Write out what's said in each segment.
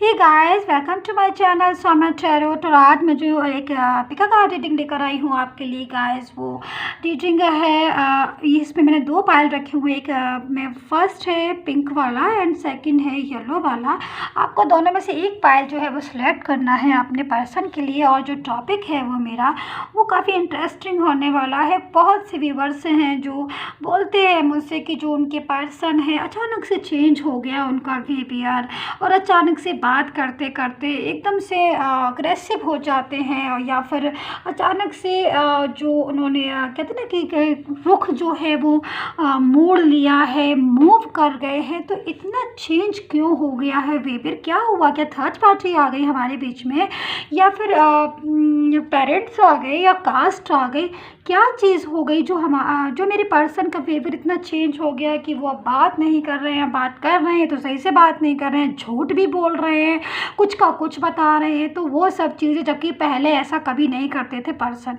Hey guys, welcome to my channel Soma tarot. और आज मैं जो एक पिका कार्ड रीडिंग लेकर आई हूँ आपके लिए गाइस। वो रीडिंग है इसमें मैंने दो पायल रखे हुए। एक में फर्स्ट है पिंक वाला एंड सेकंड है येलो वाला। आपको दोनों में से एक पायल जो है वो सिलेक्ट करना है अपने पर्सन के लिए। और जो टॉपिक है वो मेरा वो काफ़ी इंटरेस्टिंग होने वाला है। बहुत से व्यूवर्स हैं जो बोलते हैं मुझसे कि जो उनके पर्सन है अचानक से चेंज हो गया उनका बिहेवियर, और अचानक से बात करते करते एकदम से अग्रेसिव हो जाते हैं, या फिर अचानक से जो उन्होंने कहते हैं ना कि रुख जो है वो मोड़ लिया है, मूव कर गए हैं। तो इतना चेंज क्यों हो गया है बिहेवियर? क्या हुआ? क्या थर्ड पार्टी आ गई हमारे बीच में, या फिर पेरेंट्स आ गए, या कास्ट आ गई? क्या चीज़ हो गई जो मेरे पर्सन का बिहेवियर इतना चेंज हो गया कि वो अब बात नहीं कर रहे हैं, बात कर रहे हैं तो सही से बात नहीं कर रहे हैं, झूठ भी बोल रहे हैं, कुछ का कुछ बता रहे हैं। तो वो सब चीज़ें, जबकि पहले ऐसा कभी नहीं करते थे पर्सन।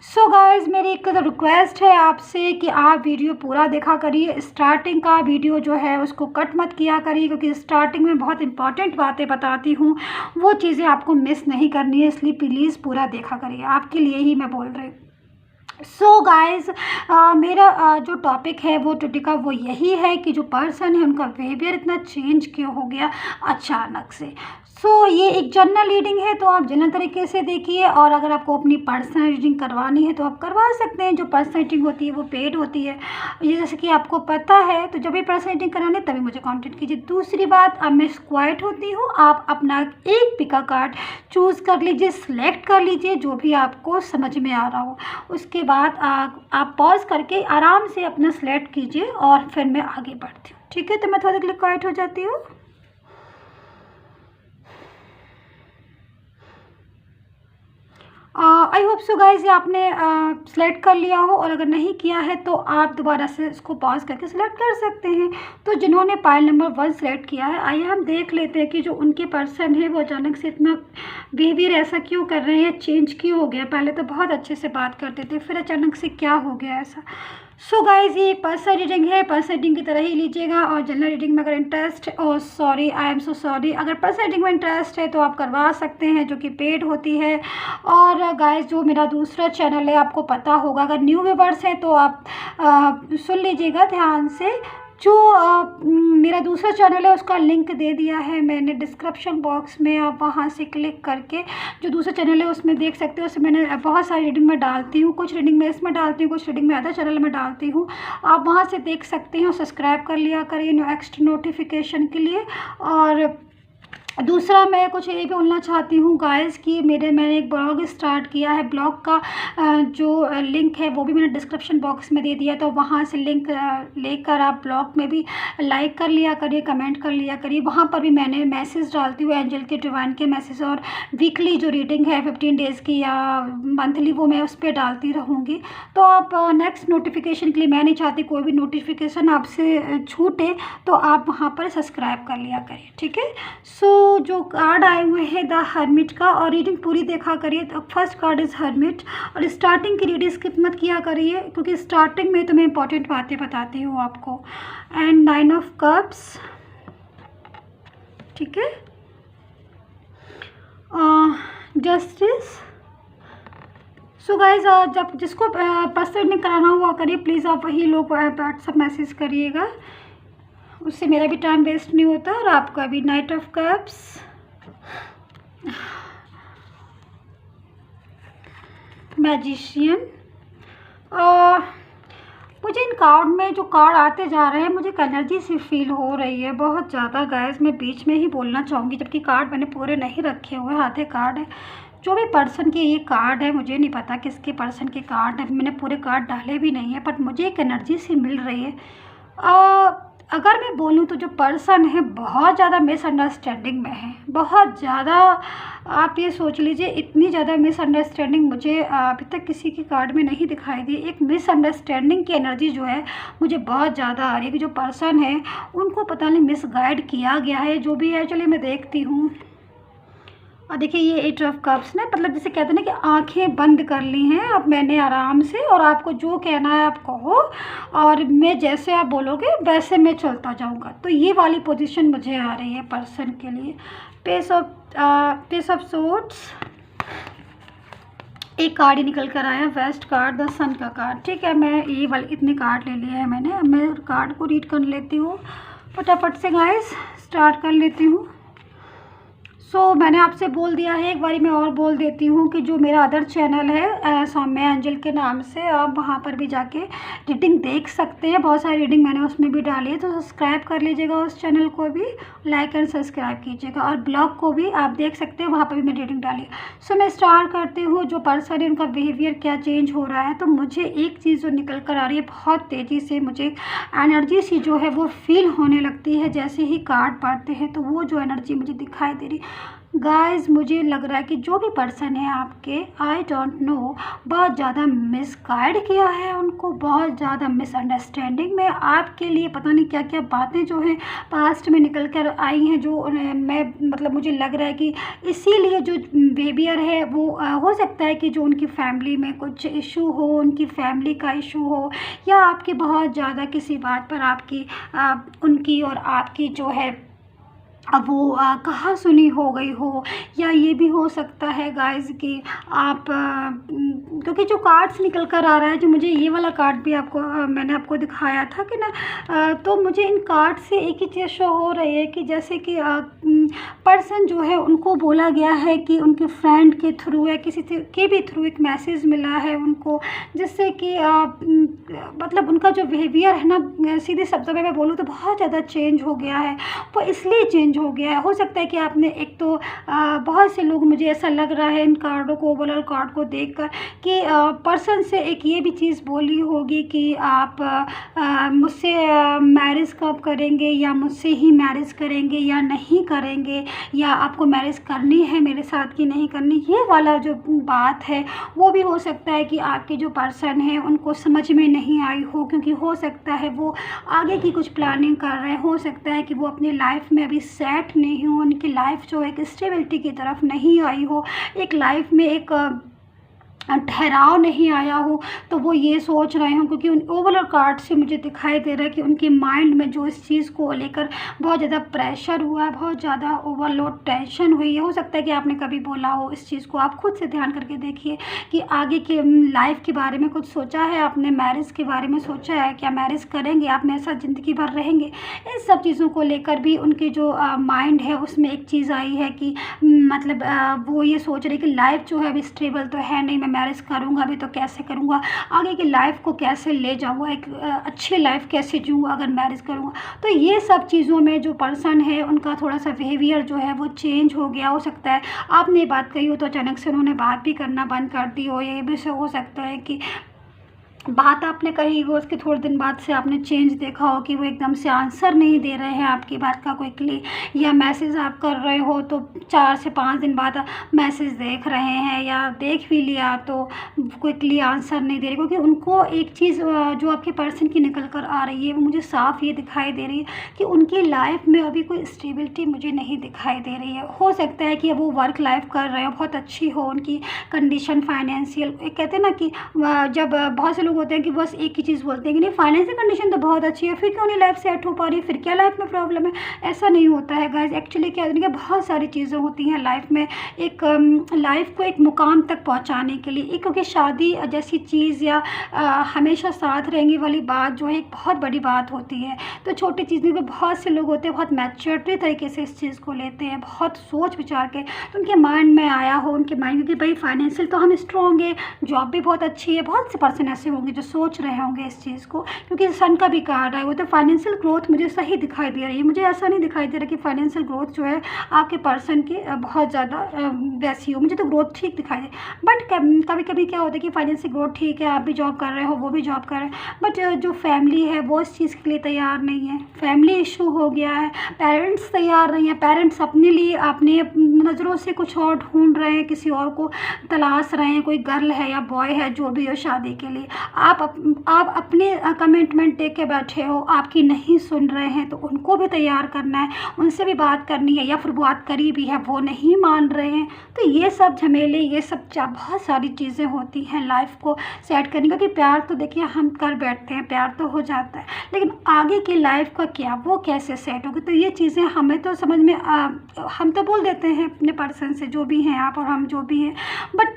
सो गाइस, मेरी एक रिक्वेस्ट है आपसे कि आप वीडियो पूरा देखा करिए। स्टार्टिंग का वीडियो जो है उसको कट मत किया करिए, क्योंकि स्टार्टिंग में बहुत इंपॉर्टेंट बातें बताती हूँ, वो चीज़ें आपको मिस नहीं करनी है। इसलिए प्लीज़ पूरा देखा करिए, आपके लिए ही मैं बोल रही हूँ। सो गाइज, मेरा जो टॉपिक है वो टुडे का वो यही है कि जो पर्सन है उनका बिहेवियर इतना चेंज क्यों हो गया अचानक से। ये एक जनरल रीडिंग है, तो आप जनरल तरीके से देखिए। और अगर आपको अपनी पर्सनल रीडिंग करवानी है तो आप करवा सकते हैं। जो पर्सनल रीडिंग होती है वो पेड होती है, ये जैसे कि आपको पता है। तो जब भी पर्सनल रीडिंग करानी है तभी मुझे कांटेक्ट कीजिए। दूसरी बात, अब मैं क्वाइट होती हूँ, आप अपना एक पिका कार्ड चूज़ कर लीजिए, सिलेक्ट कर लीजिए जो भी आपको समझ में आ रहा हो। उसके बाद आप पॉज करके आराम से अपना सिलेक्ट कीजिए और फिर मैं आगे बढ़ती हूँ। ठीक है, तो मैं थोड़ी देर क्वाइट हो जाती हूँ। आई होप सो गाइज ये आपने सेलेक्ट कर लिया हो, और अगर नहीं किया है तो आप दोबारा से इसको पॉज करके सिलेक्ट कर सकते हैं। तो जिन्होंने पायल नंबर 1 सेलेक्ट किया है, आइए हम देख लेते हैं कि जो उनके पर्सन है वो अचानक से इतना बिहेवियर ऐसा क्यों कर रहे हैं, चेंज क्यों हो गया। पहले तो बहुत अच्छे से बात करते थे, फिर अचानक से क्या हो गया ऐसा। सो गाइज, ये एक पर्सनल रीडिंग है, पर्सनल रीडिंग की तरह ही लीजिएगा। और जनरल रीडिंग में अगर interest, sorry, I am so sorry, अगर पर्सनल रीडिंग में इंटरेस्ट है तो आप करवा सकते हैं, जो कि पेड होती है। और गाइज, जो मेरा दूसरा चैनल है आपको पता होगा, अगर न्यू व्यूवर्स हैं तो आप सुन लीजिएगा ध्यान से। जो मेरा दूसरा चैनल है उसका लिंक दे दिया है मैंने डिस्क्रिप्शन बॉक्स में, आप वहां से क्लिक करके जो दूसरा चैनल है उसमें देख सकते हो। उसमें मैंने बहुत सारी रीडिंग में डालती हूँ, कुछ रीडिंग में इसमें डालती हूँ, कुछ रीडिंग में अदर चैनल में डालती हूँ। आप वहां से देख सकते हैं। सब्सक्राइब कर लिया करिए नेक्स्ट नोटिफिकेशन के लिए। और दूसरा, मैं कुछ ये भी बोलना चाहती हूँ गाइस कि मैंने एक ब्लॉग स्टार्ट किया है। ब्लॉग का जो लिंक है वो भी मैंने डिस्क्रिप्शन बॉक्स में दे दिया, तो वहाँ से लिंक लेकर आप ब्लॉग में भी लाइक कर लिया करिए, कमेंट कर लिया करिए। वहाँ पर भी मैंने मैसेज डालती हूँ, एंजल के डिवाइन के मैसेज, और वीकली जो रीडिंग है 15 डेज़ की या मंथली, वो मैं उस पर डालती रहूँगी। तो आप नेक्स्ट नोटिफिकेशन के लिए, मैं नहीं चाहती कोई भी नोटिफिकेशन आपसे छूटे, तो आप वहाँ पर सब्सक्राइब कर लिया करिए। ठीक है। जो कार्ड आए हुए हैं द हर्मिट का, और रीडिंग पूरी देखा करिए। तो फर्स्ट कार्ड इज़ हर्मिट, और स्टार्टिंग की रीडिंग स्किप मत किया करिए, क्योंकि स्टार्टिंग में तो मैं इंपॉर्टेंट बातें बताती हूँ आपको। एंड 9 ऑफ कप्स, ठीक है। जस्टिस। सो गाइज, जब जिसको पर्सनल नहीं कराना हुआ करिए, प्लीज़ आप वही लोग व्हाट्सएप मैसेज करिएगा, उससे मेरा भी टाइम वेस्ट नहीं होता और आपका भी। Night of cups, magician. मुझे इन कार्ड में जो कार्ड आते जा रहे हैं, मुझे एक एनर्जी सी फील हो रही है बहुत ज़्यादा गाइस। मैं बीच में ही बोलना चाहूँगी, जबकि कार्ड मैंने पूरे नहीं रखे हुए, आधे कार्ड है। जो भी पर्सन के ये कार्ड है, मुझे नहीं पता किसके पर्सन के कार्ड है, मैंने पूरे कार्ड डाले भी नहीं है, बट मुझे एक एनर्जी सी मिल रही है। अगर मैं बोलूँ तो जो पर्सन है बहुत ज़्यादा मिसअंडरस्टैंडिंग में है, बहुत ज़्यादा। आप ये सोच लीजिए, इतनी ज़्यादा मिसअंडरस्टैंडिंग मुझे अभी तक किसी की कार्ड में नहीं दिखाई दी। एक मिसअंडरस्टैंडिंग की एनर्जी जो है मुझे बहुत ज़्यादा आ रही है कि जो पर्सन है उनको पता नहीं मिसगाइड किया गया है, जो भी है। चलिए मैं देखती हूँ। और देखिए ये 8 ऑफ कप्स ना, मतलब जैसे कहते हैं ना कि आंखें बंद कर ली हैं अब मैंने आराम से, और आपको जो कहना है आप कहो, और मैं जैसे आप बोलोगे वैसे मैं चलता जाऊंगा। तो ये वाली पोजीशन मुझे आ रही है पर्सन के लिए। पेस ऑफ सोर्ड्स, एक कार्ड ही निकल कर आया, वेस्ट कार्ड, द सन का कार्ड। ठीक है, मैं ये वाले इतने कार्ड ले लिए हैं मैंने। अब मैं कार्ड को रीड कर लेती हूँ फटाफट से गाइस, स्टार्ट कर लेती हूँ। मैंने आपसे बोल दिया है, एक बारी मैं और बोल देती हूँ कि जो मेरा अदर चैनल है सौम्या एंजल के नाम से, आप वहाँ पर भी जाके रीडिंग देख सकते हैं। बहुत सारी रीडिंग मैंने उसमें भी डाली है, तो सब्सक्राइब कर लीजिएगा उस चैनल को भी, लाइक एंड सब्सक्राइब कीजिएगा। और ब्लॉग को भी आप देख सकते हैं, वहाँ पर भी मैं रीडिंग डाली है। मैं स्टार्ट करती हूँ। जो पर्सन है उनका बिहेवियर क्या चेंज हो रहा है, तो मुझे एक चीज़ जो निकल कर आ रही है बहुत तेज़ी से, मुझे एनर्जी सी जो है वो फील होने लगती है जैसे ही कार्ड पढ़ते हैं, तो वो जो एनर्जी मुझे दिखाई दे रही गाइस, मुझे लग रहा है कि जो भी पर्सन है आपके, आई डोंट नो, बहुत ज़्यादा मिसगाइड किया है उनको, बहुत ज़्यादा मिसअंडरस्टैंडिंग में आपके लिए पता नहीं क्या क्या बातें जो हैं पास्ट में निकल कर आई हैं, जो मैं मतलब मुझे लग रहा है कि इसीलिए जो बिहेवियर है वो हो सकता है कि जो उनकी फैमिली में कुछ इशू हो, उनकी फैमिली का इशू हो, या आपकी बहुत ज़्यादा किसी बात पर आपकी उनकी और आपकी जो है अब वो कहाँ सुनी हो गई हो, या ये भी हो सकता है गाइस कि आप क्योंकि जो कार्ड्स निकल कर आ रहा है, जो मुझे ये वाला कार्ड भी आपको मैंने आपको दिखाया था कि ना, तो मुझे इन कार्ड से एक ही चीज़ शो हो रही है कि जैसे कि पर्सन जो है उनको बोला गया है कि उनके फ्रेंड के थ्रू या किसी के भी थ्रू एक मैसेज मिला है उनको, जिससे कि मतलब उनका जो बिहेवियर है ना, सीधे शब्दों में मैं बोलूँ तो बहुत ज़्यादा चेंज हो गया है। वो इसलिए चेंज हो गया है, हो सकता है कि आपने एक तो बहुत से लोग, मुझे ऐसा लग रहा है इन कार्डों को, ओवरऑल कार्ड को देखकर, कि पर्सन से एक ये भी चीज़ बोली होगी कि आप मुझसे मैरिज कब करेंगे, या मुझसे ही मैरिज करेंगे या नहीं करेंगे, या आपको मैरिज करनी है मेरे साथ कि नहीं करनी। ये वाला जो बात है वो भी हो सकता है कि आपके जो पर्सन है उनको समझ में नहीं आई हो, क्योंकि हो सकता है वो आगे की कुछ प्लानिंग कर रहे हैं, हो सकता है कि वो अपनी लाइफ में अभी सेट नहीं हो, उनकी लाइफ जो एक स्टेबिलिटी की तरफ नहीं आई हो, एक लाइफ में एक ठहराव नहीं आया हो, तो वो ये सोच रहे हों, क्योंकि उन ओवरऑल कार्ड से मुझे दिखाई दे रहा है कि उनके माइंड में जो इस चीज़ को लेकर बहुत ज़्यादा प्रेशर हुआ है, बहुत ज़्यादा ओवरलोड टेंशन हुई है। हो सकता है कि आपने कभी बोला हो इस चीज़ को, आप खुद से ध्यान करके देखिए कि आगे के लाइफ के बारे में कुछ सोचा है आपने, मैरिज के बारे में सोचा है, क्या मैरिज करेंगे आप, मेरे साथ ज़िंदगी भर रहेंगे। इन सब चीज़ों को लेकर भी उनकी जो माइंड है उसमें एक चीज़ आई है कि मतलब वो ये सोच रहे कि लाइफ जो है अभी स्टेबल तो है नहीं, मैं मैरिज करूँगा भी तो कैसे करूँगा, आगे की लाइफ को कैसे ले जाऊँगा, एक अच्छी लाइफ कैसे जीऊँगा अगर मैरिज करूँगा। तो ये सब चीज़ों में जो पर्सन है उनका थोड़ा सा बिहेवियर जो है वो चेंज हो गया। हो सकता है आपने बात कही हो तो अचानक से उन्होंने बात भी करना बंद कर दी हो, ये भी हो सकता है कि बात आपने कही हो, उसके थोड़े दिन बाद से आपने चेंज देखा हो कि वो एकदम से आंसर नहीं दे रहे हैं आपकी बात का क्विकली, या मैसेज आप कर रहे हो तो 4 से 5 दिन बाद मैसेज देख रहे हैं, या देख भी लिया तो क्विकली आंसर नहीं दे रहे, क्योंकि उनको एक चीज़ जो आपके पर्सन की निकल कर आ रही है वो मुझे साफ ये दिखाई दे रही है कि उनकी लाइफ में अभी कोई स्टेबिलिटी मुझे नहीं दिखाई दे रही है। हो सकता है कि अब वो वर्क लाइफ कर रहे हो, बहुत अच्छी हो उनकी कंडीशन फाइनेंशियल, कहते हैं ना कि जब बहुत से लोग होते हैं कि बस एक ही चीज़ बोलते हैं कि नहीं फाइनेंशियल कंडीशन तो बहुत अच्छी है, फिर क्यों नहीं लाइफ सेट हो पा रही, फिर क्या लाइफ में प्रॉब्लम है। ऐसा नहीं होता है गाइस, एक्चुअली क्या होता है, बहुत सारी चीज़ें होती हैं लाइफ में, एक लाइफ को एक मुकाम तक पहुंचाने के लिए। एक क्योंकि शादी जैसी चीज़ या हमेशा साथ रहेंगे वाली बात जो है एक बहुत बड़ी बात होती है। तो छोटी चीज़ों में बहुत से लोग होते हैं बहुत मैच्योरिटी तरीके से इस चीज़ को लेते हैं, बहुत सोच विचार के, तो उनके माइंड में आया हो, उनके माइंड में कि भाई फाइनेंशियल तो हम स्ट्रॉन्ग है, जॉब भी बहुत अच्छी है। बहुत से पर्सन ऐसे होंगे जो सोच रहे होंगे इस चीज़ को, क्योंकि सन का भी कार्ड है वो, तो फाइनेंशियल ग्रोथ मुझे सही दिखाई दे रही है। मुझे ऐसा नहीं दिखाई दे रहा कि फाइनेंशियल ग्रोथ जो है आपके पर्सन की बहुत ज़्यादा वैसी हो, मुझे तो ग्रोथ ठीक दिखाई दे। बट कभी कभी क्या होता है कि फाइनेंशियल ग्रोथ ठीक है, आप भी जॉब कर रहे हो, वो भी जॉब कर रहे हैं, बट जो फैमिली है वो इस चीज़ के लिए तैयार नहीं है। फैमिली इशू हो गया है, पेरेंट्स तैयार नहीं है, पेरेंट्स अपने लिए अपने नज़रों से कुछ और ढूंढ रहे हैं, किसी और को तलाश रहे हैं, कोई गर्ल है या बॉय है जो भी हो शादी के लिए। आप अपने कमिटमेंट दे के बैठे हो, आपकी नहीं सुन रहे हैं, तो उनको भी तैयार करना है, उनसे भी बात करनी है, या फिर बात करी भी है वो नहीं मान रहे हैं। तो ये सब झमेले, ये सब बहुत सारी चीज़ें होती हैं लाइफ को सेट करने, क्योंकि प्यार तो देखिए हम कर बैठते हैं, प्यार तो हो जाता है, लेकिन आगे की लाइफ का क्या, वो कैसे सेट होगी। तो ये चीज़ें हमें तो समझ में हम तो बोल देते हैं अपने पर्सन से, जो भी हैं आप और हम जो भी हैं, बट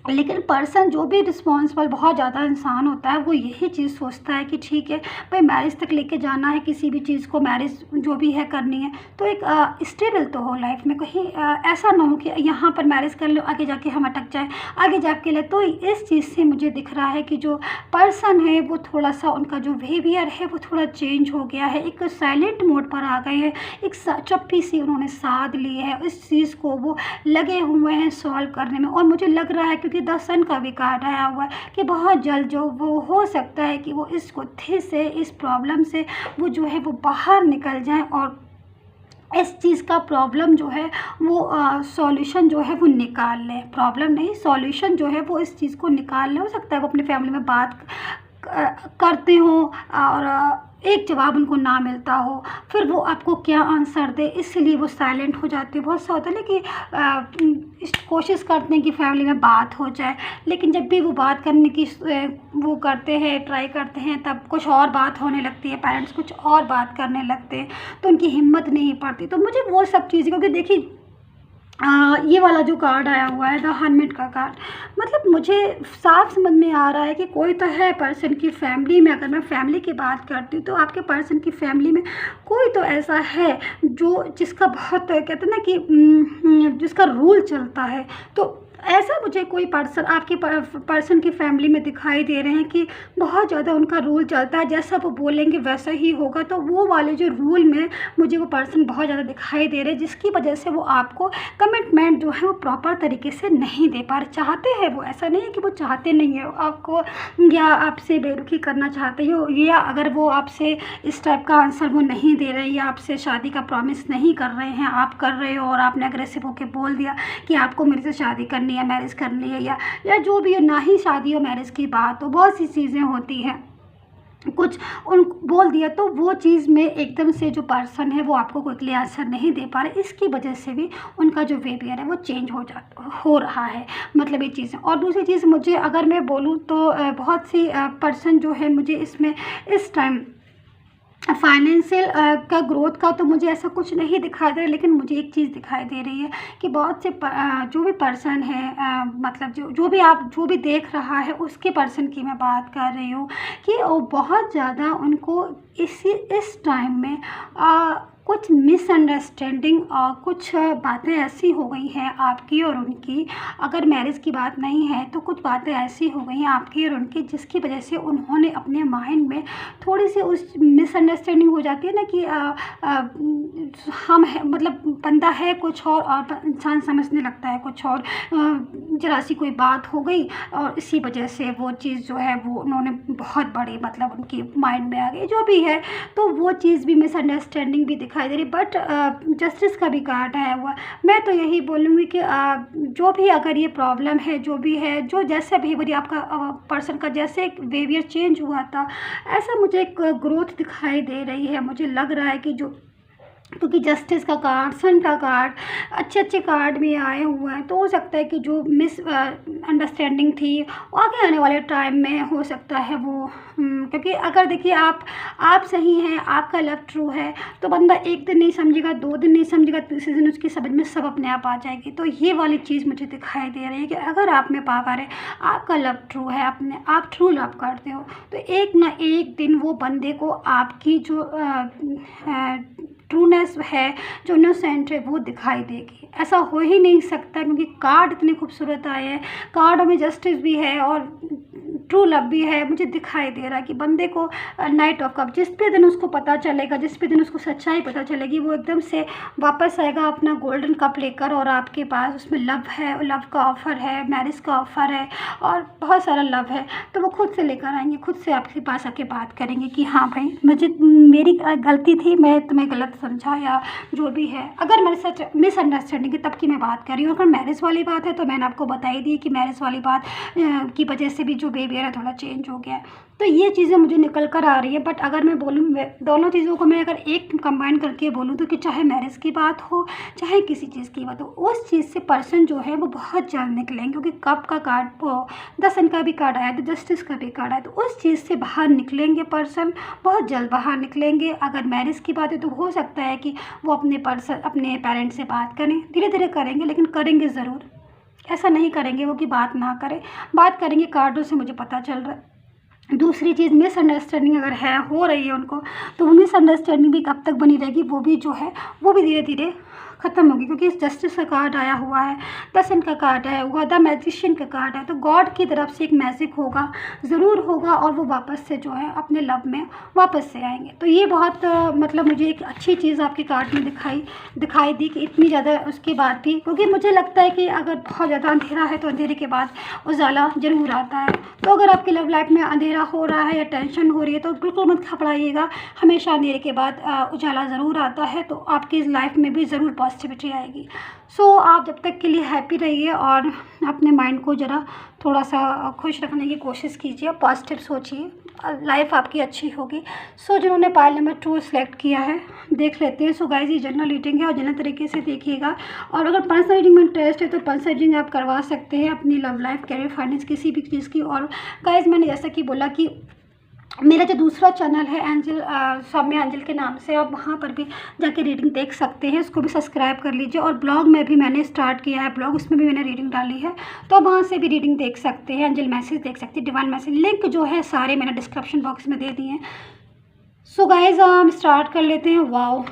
लेकिन पर्सन जो भी रिस्पॉन्सिबल बहुत ज़्यादा इंसान होता है, वो यही चीज़ सोचता है कि ठीक है भाई, मैरिज तक लेके जाना है, किसी भी चीज़ को मैरिज जो भी है करनी है, तो एक स्टेबल तो हो लाइफ में, कहीं ऐसा ना हो कि यहाँ पर मैरिज कर लो, आगे जाके हम अटक जाए आगे जाके ले। तो इस चीज़ से मुझे दिख रहा है कि जो पर्सन है वो थोड़ा सा, उनका जो बिहेवियर है वो थोड़ा चेंज हो गया है, एक साइलेंट मोड पर आ गए हैं, एक चुप्पी सी उन्होंने साध ली है, इस चीज़ को वो लगे हुए हैं सॉल्व करने में। और मुझे लग रहा है, क्योंकि 10 सन का भी कार्ड आया हुआ है, कि बहुत जल्द जो वो हो सकता है कि वो इस गुत्थी से, इस प्रॉब्लम से वो जो है वो बाहर निकल जाएं, और इस चीज़ का प्रॉब्लम जो है वो सॉल्यूशन जो है वो निकाल लें। प्रॉब्लम नहीं, सॉल्यूशन जो है वो इस चीज़ को निकाल लें। हो सकता है वो अपनी फैमिली में बात करते हों और एक जवाब उनको ना मिलता हो, फिर वो आपको क्या आंसर दे, इसलिए वो साइलेंट हो जाते हैं। बहुत सा होता है ना कि कोशिश करते हैं कि फैमिली में बात हो जाए, लेकिन जब भी वो बात करने की वो करते हैं, ट्राई करते हैं, तब कुछ और बात होने लगती है, पेरेंट्स कुछ और बात करने लगते हैं, तो उनकी हिम्मत नहीं पड़ती। तो मुझे वो सब चीज़ें, क्योंकि देखिए ये वाला जो कार्ड आया हुआ है, द हर्मिट का कार्ड, मतलब मुझे साफ समझ में आ रहा है कि कोई तो है पर्सन की फैमिली में। अगर मैं फैमिली की बात करती हूँ, तो आपके पर्सन की फैमिली में कोई तो ऐसा है जो जिसका बहुत कहते हैं ना कि जिसका रूल चलता है। तो ऐसा मुझे कोई पर्सन आपके पर्सन की फैमिली में दिखाई दे रहे हैं कि बहुत ज़्यादा उनका रूल चलता है, जैसा वो बोलेंगे वैसा ही होगा। तो वो वाले जो रूल में मुझे वो पर्सन बहुत ज़्यादा दिखाई दे रहे हैं, जिसकी वजह से वो आपको कमिटमेंट जो है वो प्रॉपर तरीके से नहीं दे पा रहे। चाहते हैं वो, ऐसा नहीं है कि वो चाहते नहीं है आपको, या आपसे बेरुखी करना चाहते हो, या अगर वो आपसे इस टाइप का आंसर वो नहीं दे रहे, या आपसे शादी का प्रॉमिस नहीं कर रहे हैं, आप कर रहे हो और आपने अग्रेसिव होकर बोल दिया कि आपको मेरे से शादी करनी या मैरिज करनी है, या जो भी हो, ना ही शादी और मैरिज की बात हो, बहुत सी चीज़ें होती हैं, कुछ उन बोल दिया, तो वो चीज़ में एकदम से जो पर्सन है वो आपको कोई क्लियर आंसर नहीं दे पा रहे। इसकी वजह से भी उनका जो बिहेवियर है वो चेंज हो रहा है, मतलब ये चीज़ें। और दूसरी चीज़, मुझे अगर मैं बोलूँ तो बहुत सी पर्सन जो है मुझे इसमें इस टाइम फाइनेंशियल का ग्रोथ का तो मुझे ऐसा कुछ नहीं दिखाई दे रहा, लेकिन मुझे एक चीज़ दिखाई दे रही है कि बहुत से जो भी पर्सन है, मतलब जो भी देख रहा है, उसके पर्सन की मैं बात कर रही हूँ, कि वो बहुत ज़्यादा उनको इस टाइम में कुछ मिसअंडरस्टैंडिंग और कुछ बातें ऐसी हो गई हैं आपकी और उनकी। अगर मैरिज की बात नहीं है तो कुछ बातें ऐसी हो गई हैं आपकी और उनकी, जिसकी वजह से उन्होंने अपने माइंड में थोड़ी सी उस मिसअंडरस्टैंडिंग हो जाती है ना कि हम है, मतलब बंदा है कुछ और इंसान समझने लगता है कुछ और, जरा सी कोई बात हो गई और इसी वजह से वो चीज़ जो है वो उन्होंने बहुत बड़ी, मतलब उनकी माइंड में आ गई, जो भी है। तो वो चीज़ भी मिसअंडरस्टैंडिंग भी दिखाई दे रही। बट जस्टिस का भी कार्ड आया हुआ। मैं तो यही बोलूँगी कि जो भी अगर ये प्रॉब्लम है, जो भी है, जो जैसा बिहेवियर आपका पर्सन का जैसे बिहेवियर चेंज हुआ था, ऐसा मुझे एक ग्रोथ दिखाई दे रही है। मुझे लग रहा है कि जो, क्योंकि जस्टिस का कार्ड, सन का कार्ड, अच्छे कार्ड भी आए हुए हैं, तो हो सकता है कि जो मिस अंडरस्टैंडिंग थी आगे आने वाले टाइम में हो सकता है वो, क्योंकि अगर देखिए आप सही हैं, आपका लव ट्रू है, तो बंदा एक दिन नहीं समझेगा, 2 दिन नहीं समझेगा, तीसरे दिन उसकी समझ में सब अपने आप आ जाएगी। तो ये वाली चीज़ मुझे दिखाई दे रही है कि अगर आप में पावर है, आपका लव ट्रू है, आप ट्रू लव करते हो, तो एक ना एक दिन वो बंदे को आपकी जो ट्रूनेस है, जो इनोसेंट है, वो दिखाई देगी। ऐसा हो ही नहीं सकता, क्योंकि कार्ड इतने खूबसूरत आए हैं, कार्ड में जस्टिस भी है और ट्रू लव भी है। मुझे दिखाई दे रहा है कि बंदे को नाइट ऑफ कप, जिस पे दिन उसको पता चलेगा, जिस पे दिन उसको सच्चाई पता चलेगी, वो एकदम से वापस आएगा अपना गोल्डन कप लेकर, और आपके पास उसमें लव है, लव का ऑफ़र है, मैरिज का ऑफ़र है और बहुत सारा लव है। तो वो खुद से लेकर आएंगे, खुद से आपके पास आके बात करेंगे कि हाँ भाई, मेरी गलती थी, मैं तुम्हें गलत समझा, या जो भी है। अगर मेरे साथ मिसअंडरस्टैंडिंग है तब की मैं बात कर रही हूँ। अगर मैरिज वाली बात है तो मैंने आपको बताई दी कि मैरिज वाली बात की वजह से भी जो बेबी बिहेवियर थोड़ा चेंज हो गया है। तो ये चीज़ें मुझे निकल कर आ रही है। बट अगर मैं बोलूँ, दोनों चीज़ों को मैं अगर एक कंबाइन करके बोलूँ तो कि चाहे मैरिज की बात हो चाहे किसी चीज़ की बात हो, उस चीज़ से पर्सन जो है वो बहुत जल्द निकलेंगे। क्योंकि कप का कार्ड, 10 का भी कार्ड आया, तो जस्टिस का भी कार्ड आया, तो उस चीज़ से बाहर निकलेंगे पर्सन, बहुत जल्द बाहर निकलेंगे। अगर मैरिज की बात है तो हो सकता है कि वो अपने पेरेंट्स से बात करें, धीरे धीरे करेंगे लेकिन करेंगे ज़रूर। ऐसा नहीं करेंगे वो कि बात ना करें, बात करेंगे। कार्डों से मुझे पता चल रहा है। दूसरी चीज़, मिसअंडरस्टैंडिंग अगर है, हो रही है उनको, तो वो मिसअंडरस्टैंडिंग भी कब तक बनी रहेगी, वो भी जो है वो भी धीरे धीरे ख़त्म होगी। क्योंकि इस जस्टिस का कार्ड आया हुआ है, 10 का कार्ड आया हुआ, द मैजिशियन का कार्ड है। तो गॉड की तरफ से एक मैजिक होगा, ज़रूर होगा, और वो वापस से जो है अपने लव में वापस से आएंगे। तो ये बहुत मतलब मुझे एक अच्छी चीज़ आपके कार्ड में दिखाई दी कि इतनी ज़्यादा उसके बाद भी, क्योंकि मुझे लगता है कि अगर बहुत ज़्यादा अंधेरा है तो अंधेरे के बाद उजाला ज़रूर आता है। तो अगर आपकी लव लाइफ में अंधेरा हो रहा है या टेंशन हो रही है तो बिल्कुल मत घबराइएगा, हमेशा अंधेरे के बाद उजाला ज़रूर आता है। तो आपकी लाइफ में भी ज़रूर पॉजिटिविटी आएगी। सो आप जब तक के लिए हैप्पी रहिए और अपने माइंड को ज़रा थोड़ा सा खुश रखने की कोशिश कीजिए, पॉजिटिव सोचिए, लाइफ आपकी अच्छी होगी। सो जिन्होंने पाइल नंबर 2 सेलेक्ट किया है, देख लेते हैं। सो गाइस, ये जनरल रीडिंग है और जनरल तरीके से देखिएगा। और अगर पर्सनल रीडिंग में इंटरेस्ट है तो पर्सनल रीडिंग आप करवा सकते हैं अपनी लव लाइफ, कैरियर, फाइनेंस, किसी भी चीज़ की। और गाइस, मैंने जैसा कि बोला कि मेरा जो दूसरा चैनल है एंजल, सौम्या एंजल के नाम से, आप वहाँ पर भी जाके रीडिंग देख सकते हैं, उसको भी सब्सक्राइब कर लीजिए। और ब्लॉग में भी मैंने स्टार्ट किया है ब्लॉग, उसमें भी मैंने रीडिंग डाली है, तो वहाँ से भी रीडिंग देख सकते हैं, एंजल मैसेज देख सकते हैं, डिवाइन मैसेज, लिंक जो है सारे मैंने डिस्क्रिप्शन बॉक्स में दे दिए हैं। सो गाइज, हम स्टार्ट कर लेते हैं। वाओ,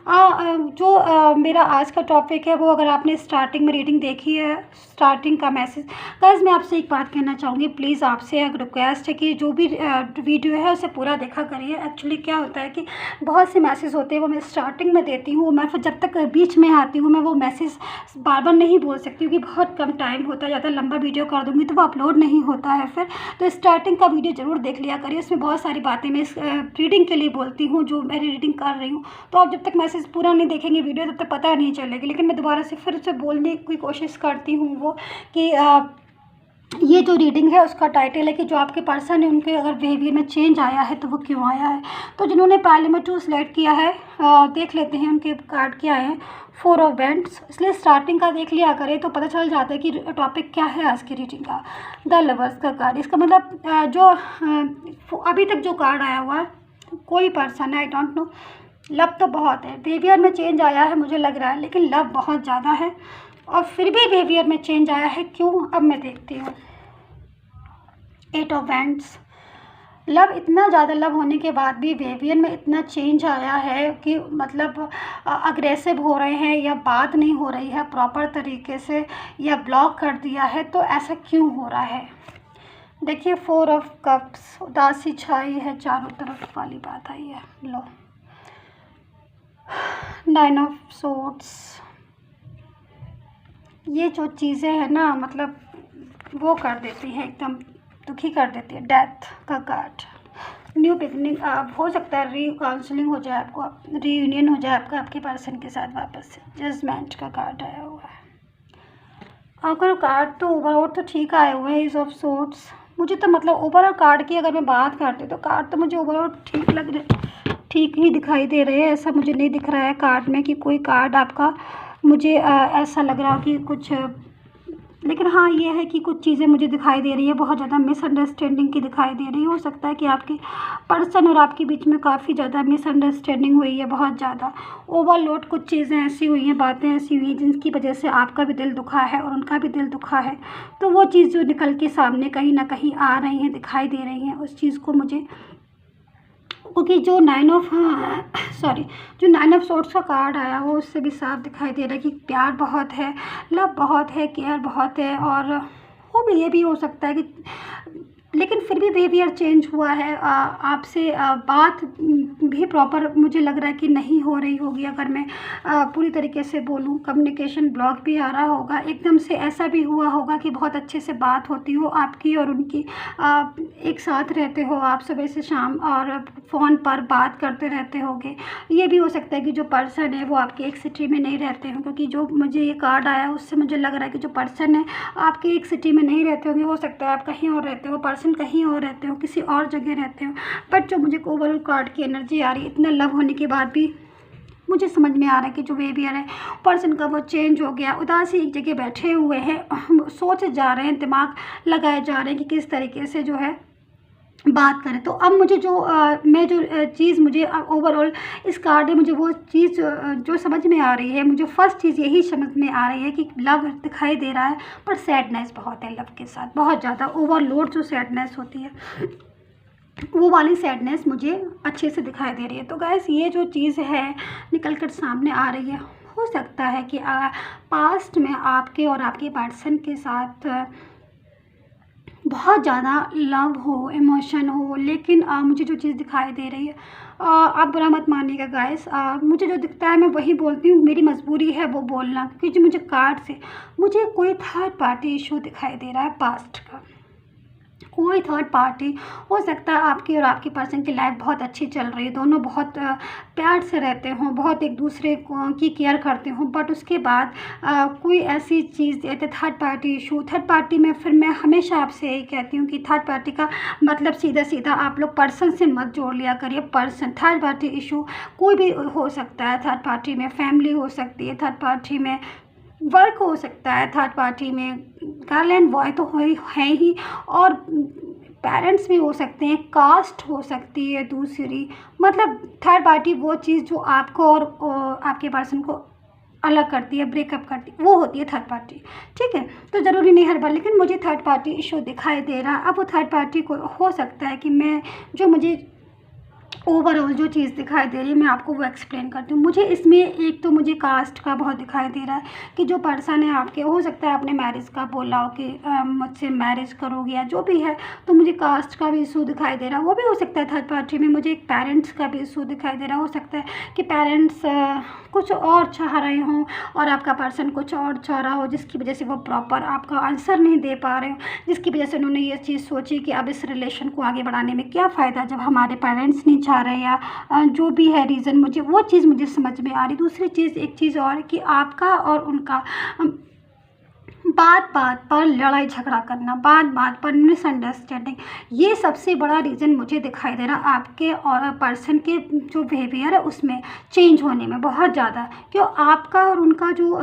जो मेरा आज का टॉपिक है वो, अगर आपने स्टार्टिंग में रीडिंग देखी है, स्टार्टिंग का मैसेज, गाइस मैं आपसे एक बात कहना चाहूँगी, प्लीज़ आपसे एक रिक्वेस्ट है कि जो भी वीडियो है उसे पूरा देखा करिए। एक्चुअली क्या होता है कि बहुत से मैसेज होते हैं वो मैं स्टार्टिंग में देती हूँ, मैं फिर जब तक बीच में आती हूँ मैं वो मैसेज बार बार नहीं बोल सकती क्योंकि बहुत कम टाइम होता है, ज़्यादा लंबा वीडियो कर दूँगी तो वो अपलोड नहीं होता है फिर। तो स्टार्टिंग का वीडियो ज़रूर देख लिया करिए, उसमें बहुत सारी बातें मैं इस रीडिंग के लिए बोलती हूँ जो मैं रीडिंग कर रही हूँ। तो आप जब तक मैसेज पूरा नहीं देखेंगे वीडियो तब तक पता नहीं चलेगी। लेकिन मैं दोबारा से फिर से बोलने की कोशिश करती हूँ वो कि ये जो रीडिंग है उसका टाइटल है कि जो आपके पर्सन है उनके अगर बिहेवियर में चेंज आया है तो वो क्यों आया है। तो जिन्होंने पाइल नंबर 2 सेलेक्ट किया है, देख लेते हैं उनके कार्ड क्या है। 4 ऑफ वैंड्स, इसलिए स्टार्टिंग का देख लिया करें तो पता चल जाता है कि टॉपिक क्या है आज की रीडिंग का। द लवर्स का कार्ड, इसका मतलब जो अभी तक जो कार्ड आया हुआ है, कोई पर्सन है, आई डोंट नो, लव तो बहुत है, बिहेवियर में चेंज आया है मुझे लग रहा है, लेकिन लव बहुत ज़्यादा है और फिर भी बिहेवियर में चेंज आया है, क्यों, अब मैं देखती हूँ। 8 ऑफ वैंड्स, लव, इतना ज़्यादा लव होने के बाद भी बिहेवियर में इतना चेंज आया है कि मतलब अग्रेसिव हो रहे हैं या बात नहीं हो रही है प्रॉपर तरीके से या ब्लॉक कर दिया है, तो ऐसा क्यों हो रहा है। देखिए 4 ऑफ कप्स, उदासी छाई है चारों तरफ वाली बात आई है। लो 9 ऑफ सोर्ड्स, ये जो चीज़ें हैं ना मतलब वो कर देती हैं, एकदम दुखी कर देती है। डेथ का कार्ड, न्यू बिगनिंग, हो सकता है काउंसलिंग हो जाए आपको, रीयूनियन हो जाए आपका आपके पर्सन के साथ वापस से। जजमेंट का कार्ड आया हुआ है। अगर कार्ड तो ओवरऑल तो ठीक आए हुए हैं। एज ऑफ सोर्ड्स, मुझे तो मतलब ओवरऑल कार्ड की अगर मैं बात करती हूँ तो कार्ड तो मुझे ओवरऑल ठीक लग रहे, ठीक ही दिखाई दे रहे हैं। ऐसा मुझे नहीं दिख रहा है कार्ड में कि कोई कार्ड आपका मुझे ऐसा लग रहा हो कि कुछ, लेकिन हाँ ये है कि कुछ चीज़ें मुझे दिखाई दे रही है बहुत ज़्यादा मिसअंडरस्टैंडिंग की दिखाई दे रही है। हो सकता है कि आपके पर्सन और आपके बीच में काफ़ी ज़्यादा मिसअंडरस्टैंडिंग हुई है, बहुत ज़्यादा ओवरलोड, कुछ चीज़ें ऐसी हुई हैं, बातें ऐसी हुई हैं जिनकी वजह से आपका भी दिल दुखा है और उनका भी दिल दुखा है। तो वो चीज़ जो निकल के सामने कहीं ना कहीं आ रही हैं, दिखाई दे रही हैं, उस चीज़ को मुझे, क्योंकि जो 9 ऑफ सोर्ड्स का कार्ड आया वो उससे भी साफ दिखाई दे रहा है कि प्यार बहुत है, लव बहुत है, केयर बहुत है। और वो भी ये भी हो सकता है कि लेकिन फिर भी बिहेवियर चेंज हुआ है। आपसे बात भी प्रॉपर मुझे लग रहा है कि नहीं हो रही होगी। अगर मैं पूरी तरीके से बोलूँ, कम्युनिकेशन ब्लॉक भी आ रहा होगा। एकदम से ऐसा भी हुआ होगा कि बहुत अच्छे से बात होती हो आपकी और उनकी, एक साथ रहते हो आप सुबह से शाम और फ़ोन पर बात करते रहते होगे। ये भी हो सकता है कि जो पर्सन है वो आपके एक सिटी में नहीं रहते हों, क्योंकि जो मुझे ये कार्ड आया उससे मुझे लग रहा है कि जो पर्सन है आपके एक सिटी में नहीं रहते होंगे। हो सकता है आप कहीं और रहते हो, पर्सन कहीं और रहते हो, किसी और जगह रहते हो। बट जो मुझे ओवरऑल कार्ड की एनर्जी आ रही है, इतना लव होने के बाद भी मुझे समझ में आ रहा है कि जो बिहेवियर है पर्सन का वो चेंज हो गया। उदासी एक जगह बैठे हुए हैं, सोचे जा रहे हैं, दिमाग लगाए जा रहे हैं कि किस तरीके से जो है बात करें। तो अब मुझे जो मैं जो चीज़ मुझे ओवरऑल इस कार्ड में मुझे वो चीज़ जो समझ में आ रही है, मुझे फर्स्ट चीज़ यही समझ में आ रही है कि लव दिखाई दे रहा है, पर सैडनेस बहुत है लव के साथ, बहुत ज़्यादा ओवरलोड जो सैडनेस होती है वो वाली सैडनेस मुझे अच्छे से दिखाई दे रही है। तो गाइस, ये जो चीज़ है निकल कर सामने आ रही है। हो सकता है कि पास्ट में आपके और आपके पर्सन के साथ बहुत ज़्यादा लव हो, इमोशन हो, लेकिन मुझे जो चीज़ दिखाई दे रही है, आप बुरा मत मानिएगा गाइस, मुझे जो दिखता है मैं वही बोलती हूँ। मेरी मजबूरी है वो बोलना, क्योंकि मुझे कार्ड से मुझे कोई थर्ड पार्टी इशू दिखाई दे रहा है पास्ट का। कोई थर्ड पार्टी हो सकता है आपकी और आपके पर्सन की लाइफ बहुत अच्छी चल रही है, दोनों बहुत प्यार से रहते हों, बहुत एक दूसरे की केयर करते हों, बट उसके बाद कोई ऐसी चीज़ जैसे third party issue. Third party में फिर मैं हमेशा आपसे यही कहती हूँ कि थर्ड पार्टी का मतलब सीधा सीधा आप लोग पर्सन से मत जोड़ लिया करिए। पर्सन थर्ड पार्टी इशू कोई भी हो सकता है। थर्ड पार्टी में फैमिली हो सकती है, थर्ड पार्टी में वर्क हो सकता है, थर्ड पार्टी में गर्ल एंड बॉय तो है ही, और पेरेंट्स भी हो सकते हैं, कास्ट हो सकती है दूसरी। मतलब थर्ड पार्टी वो चीज़ जो आपको और आपके पर्सन को अलग करती है, ब्रेकअप करती है, वो होती है थर्ड पार्टी। ठीक है, तो ज़रूरी नहीं हर बार, लेकिन मुझे थर्ड पार्टी इशू दिखाई दे रहा है। अब वो थर्ड पार्टी को हो सकता है कि मैं जो मुझे ओवरऑल जो चीज़ दिखाई दे रही है मैं आपको वो एक्सप्लेन करती हूँ। मुझे इसमें एक तो मुझे कास्ट का बहुत दिखाई दे रहा है कि जो पर्सन है आपके, हो सकता है आपने मैरिज का बोला हो कि मुझसे मैरिज करोगे या जो भी है, तो मुझे कास्ट का भी इशू दिखाई दे रहा है। वो भी हो सकता है थर्ड पार्टी में। मुझे एक पेरेंट्स का भी इशू दिखाई दे रहा है। हो सकता है कि पेरेंट्स कुछ और चाह रहे हों और आपका पर्सन कुछ और चाह रहा हो, जिसकी वजह से वो प्रॉपर आपका आंसर नहीं दे पा रहे हो, जिसकी वजह से उन्होंने ये चीज़ सोची कि अब इस रिलेशन को आगे बढ़ाने में क्या फ़ायदा जब हमारे पेरेंट्स नहीं चाह रहे, या जो भी है रीज़न, मुझे वो चीज़ मुझे समझ में आ रही। दूसरी चीज़, एक चीज़ और कि आपका और उनका बात बात पर लड़ाई झगड़ा करना, बात बात पर मिसअंडरस्टैंडिंग, ये सबसे बड़ा रीज़न मुझे दिखाई दे रहा आपके और पर्सन के जो बिहेवियर है उसमें चेंज होने में बहुत ज़्यादा। क्यों आपका और उनका जो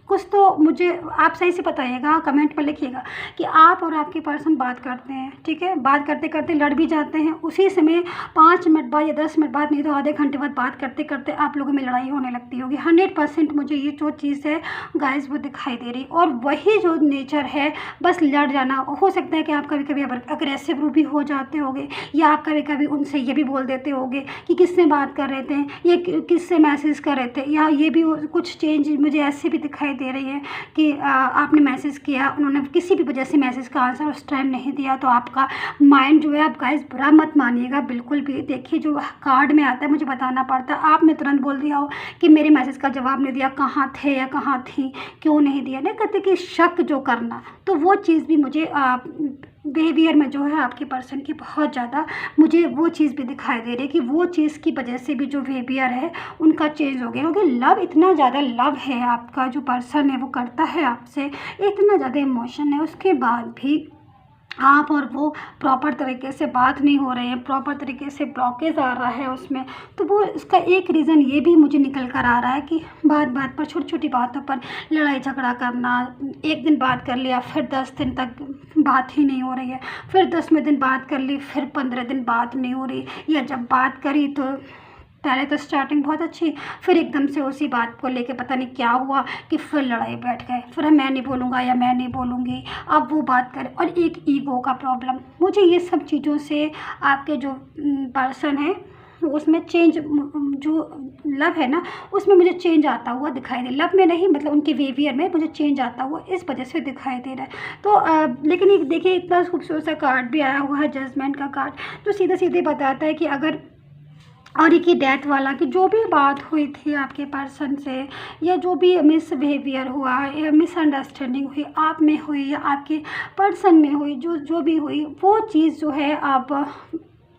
कुछ तो मुझे आप सही से बताइएगा, कमेंट पर लिखिएगा कि आप और आपके पर्सन बात करते हैं, ठीक है, बात करते करते लड़ भी जाते हैं, उसी समय 5 मिनट बाद या 10 मिनट बाद, नहीं तो आधे घंटे बाद बात करते करते आप लोगों में लड़ाई होने लगती होगी। 100% मुझे ये जो चीज़ है गाइस वो दिखाई दे रही, और वही जो नेचर है बस लड़ जाना। हो सकता है कि आप कभी कभी अग्रेसिव भी हो जाते होगे, या आप कभी कभी उनसे ये भी बोल देते होगे कि किससे बात कर रहे थे, ये किससे मैसेज कर रहे थे, या ये भी कुछ चेंज मुझे ऐसे भी दिखाई दे रही है कि आपने मैसेज किया, उन्होंने किसी भी वजह से मैसेज का आंसर उस टाइम नहीं दिया, तो आपका माइंड जो है, आप गाइस बुरा मत मानिएगा बिल्कुल भी। देखिए, जो कार्ड में आता है मुझे बताना पड़ता है, आपने तुरंत बोल दिया हो कि मेरे मैसेज का जवाब नहीं दिया, कहाँ थे या कहाँ थी, क्यों नहीं दिया, नहीं कहते कि शक जो करना, तो वो चीज़ भी मुझे बिहेवियर में जो है आपके पर्सन की बहुत ज़्यादा मुझे वो चीज़ भी दिखाई दे रही है कि वो चीज़ की वजह से भी जो बिहेवियर है उनका चेंज हो गया। क्योंकि लव, इतना ज़्यादा लव है आपका, जो पर्सन है वो करता है आपसे, इतना ज़्यादा इमोशन है, उसके बाद भी आप और वो प्रॉपर तरीके से बात नहीं हो रहे हैं, प्रॉपर तरीके से ब्लॉकेज आ रहा है उसमें। तो वो इसका एक रीज़न ये भी मुझे निकल कर आ रहा है कि बात बात पर, छोटी छोटी बातों पर लड़ाई झगड़ा करना। एक दिन बात कर लिया, फिर 10 दिन तक बात ही नहीं हो रही है, फिर 10वें दिन बात कर ली, फिर 15 दिन बात नहीं हो रही, या जब बात करी तो पहले तो स्टार्टिंग बहुत अच्छी, फिर एकदम से उसी बात को लेके पता नहीं क्या हुआ कि फिर लड़ाई बैठ गए, फिर मैं नहीं बोलूँगा या मैं नहीं बोलूँगी, अब वो बात करे, और एक ईगो का प्रॉब्लम। मुझे ये सब चीज़ों से आपके जो पर्सन है उसमें चेंज जो लव है ना उसमें मुझे चेंज आता हुआ दिखाई दे, लव में नहीं मतलब उनके बिहेवियर में मुझे चेंज आता हुआ इस वजह से दिखाई दे रहा है। तो लेकिन ये देखिए इतना खूबसूरत सा कार्ड भी आया हुआ है, जजमेंट का कार्ड, तो सीधे सीधे बताता है कि अगर और एक ही डेथ वाला कि जो भी बात हुई थी आपके पर्सन से या जो भी मिसबिहेवियर हुआ या मिसअंडरस्टैंडिंग हुई आप में हुई या आपके पर्सन में हुई, जो भी हुई वो चीज़ जो है आप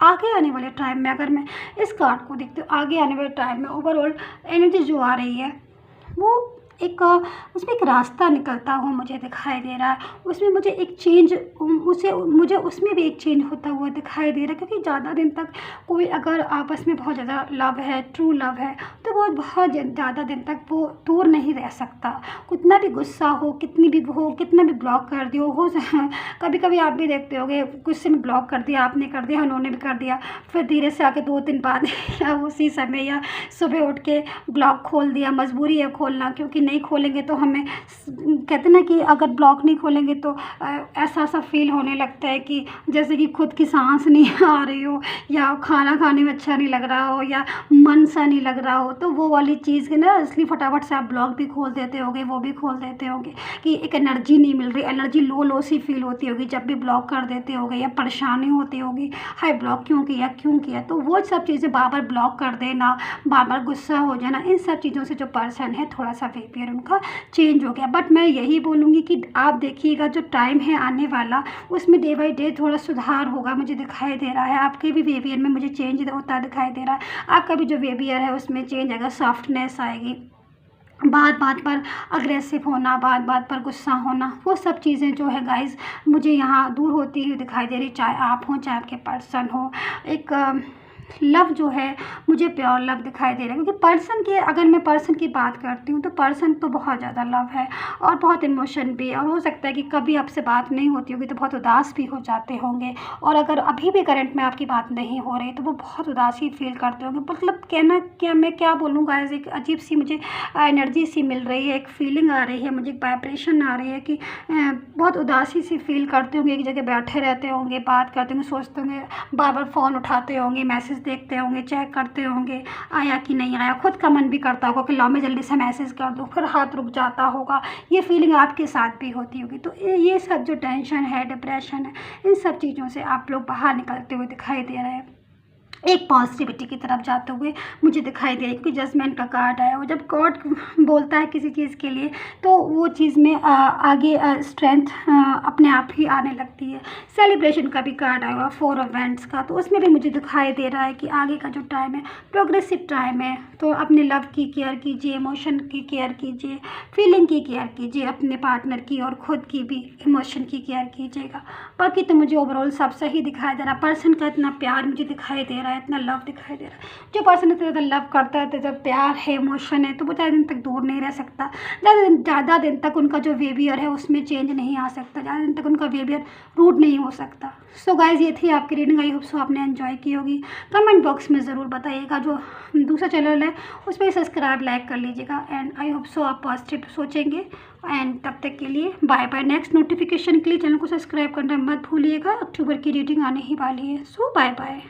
आगे आने वाले टाइम में, अगर मैं इस कार्ड को देखती हूँ आगे आने वाले टाइम में ओवरऑल एनर्जी जो आ रही है वो एक उसमें एक रास्ता निकलता हुआ मुझे दिखाई दे रहा है। उसमें मुझे एक चेंज मुझे उसमें भी एक चेंज होता हुआ दिखाई दे रहा है, क्योंकि ज़्यादा दिन तक कोई अगर आपस में बहुत ज़्यादा लव है, ट्रू लव है, तो वो बहुत ज़्यादा दिन तक वो दूर नहीं रह सकता। कितना भी गुस्सा हो, कितनी भी हो, कितना भी ब्लॉक कर दियो हो कभी कभी आप भी देखते होगे गुस्से में ब्लॉक कर दिया, आपने कर दिया, उन्होंने भी कर दिया, फिर धीरे से आके 2 दिन बाद या उसी समय या सुबह उठ के ब्लॉक खोल दिया। मजबूरी है खोलना, क्योंकि नहीं खोलेंगे तो हमें कहते ना कि अगर ब्लॉक नहीं खोलेंगे तो ऐसा फील होने लगता है कि जैसे कि खुद की सांस नहीं आ रही हो या खाना खाने में अच्छा नहीं लग रहा हो या मन सा नहीं लग रहा हो, तो वो वाली चीज़ ना इसलिए फटाफट से आप ब्लॉग भी खोल देते होगे, वो भी खोल देते होगे कि एक एनर्जी नहीं मिल रही, एनर्जी लो सी फील होती होगी जब भी ब्लॉक कर देते होगे या परेशानी होती होगी, हाय ब्लॉक क्यों किया। तो वो सब चीज़ें बार बार ब्लॉक कर देना, बार बार गुस्सा हो जाना, इन सब चीज़ों से जो पर्सन है थोड़ा सा बिहेवियर उनका चेंज हो गया। बट मैं यही बोलूँगी कि आप देखिएगा जो टाइम है आने वाला उसमें डे बाई डे थोड़ा सुधार होगा, मुझे दिखाई दे रहा है। आपके भी बिहेवियर में मुझे चेंज होता दिखाई दे रहा है, आपका भी जो बिहेवियर है उसमें चेंज आएगा, सॉफ्टनेस आएगी, बात बात पर अग्रेसिव होना, बात बात पर गुस्सा होना, वो सब चीज़ें जो है गाइस मुझे यहाँ दूर होती हुई दिखाई दे रही, चाहे आप हों चाहे आपके पर्सन हो। एक लव जो है मुझे प्योर लव दिखाई दे रहा है, क्योंकि पर्सन की अगर मैं पर्सन की बात करती हूँ तो पर्सन तो बहुत ज़्यादा लव है और बहुत इमोशन भी, और हो सकता है कि कभी आपसे बात नहीं होती होगी तो बहुत उदास भी हो जाते होंगे, और अगर अभी भी करंट में आपकी बात नहीं हो रही तो वो बहुत उदासी फील करते होंगे। मतलब कहना क्या, मैं क्या बोलूँ गाइस, एक अजीब सी मुझे एनर्जी सी मिल रही है, एक फीलिंग आ रही है मुझे, एक वाइब्रेशन आ रही है कि बहुत उदासी सी फील करते होंगे, एक जगह बैठे रहते होंगे, बात करते होंगे, सोचते होंगे, बार बार फ़ोन उठाते होंगे, मैसेज देखते होंगे, चेक करते होंगे आया कि नहीं आया, खुद का मन भी करता होगा कि लाओ मैं जल्दी से मैसेज कर दूँ, फिर हाथ रुक जाता होगा, ये फीलिंग आपके साथ भी होती होगी। तो ये सब जो टेंशन है, डिप्रेशन है, इन सब चीज़ों से आप लोग बाहर निकलते हुए दिखाई दे रहे हैं, एक पॉजिटिविटी की तरफ जाते हुए मुझे दिखाई दे रही है। क्योंकि जजमेंट का कार्ड है, और जब गॉड बोलता है किसी चीज़ के लिए तो वो चीज़ में आगे स्ट्रेंथ अपने आप ही आने लगती है। सेलिब्रेशन का भी कार्ड आया हुआ 4 ऑफ वैंड्स का, तो उसमें भी मुझे दिखाई दे रहा है कि आगे का जो टाइम है प्रोग्रेसिव टाइम है, तो अपने लव की केयर कीजिए, इमोशन की केयर कीजिए, फीलिंग की केयर कीजिए, अपने पार्टनर की और ख़ुद की भी इमोशन की केयर कीजिएगा। बाकी तो मुझे ओवरऑल सब सही दिखाई दे रहा है। पर्सन का इतना प्यार मुझे दिखाई दे रहा है, इतना लव दिखाई दे रहा है। जो पर्सन इतना ज़्यादा लव करता है, तो जब प्यार है, इमोशन है, तो वो ज़्यादा दिन तक दूर नहीं रह सकता, ज़्यादा दिन तक उनका जो बिहेवियर है उसमें चेंज नहीं आ सकता, ज़्यादा दिन तक उनका बिहेवियर रूड नहीं हो सकता। सो गाइज ये थी आपकी रीडिंग, आई होप सो आपने एंजॉय की होगी। कमेंट बॉक्स में ज़रूर बताइएगा, जो दूसरा चैनल है उस पर सब्सक्राइब लाइक कर लीजिएगा, एंड आई होप सो आप पॉजिटिव सोचेंगे। एंड तब तक के लिए बाय बाय। नेक्स्ट नोटिफिकेशन के लिए चैनल को सब्सक्राइब करना मत भूलिएगा, अक्टूबर की रीडिंग आने ही वाली है। सो बाय बाय।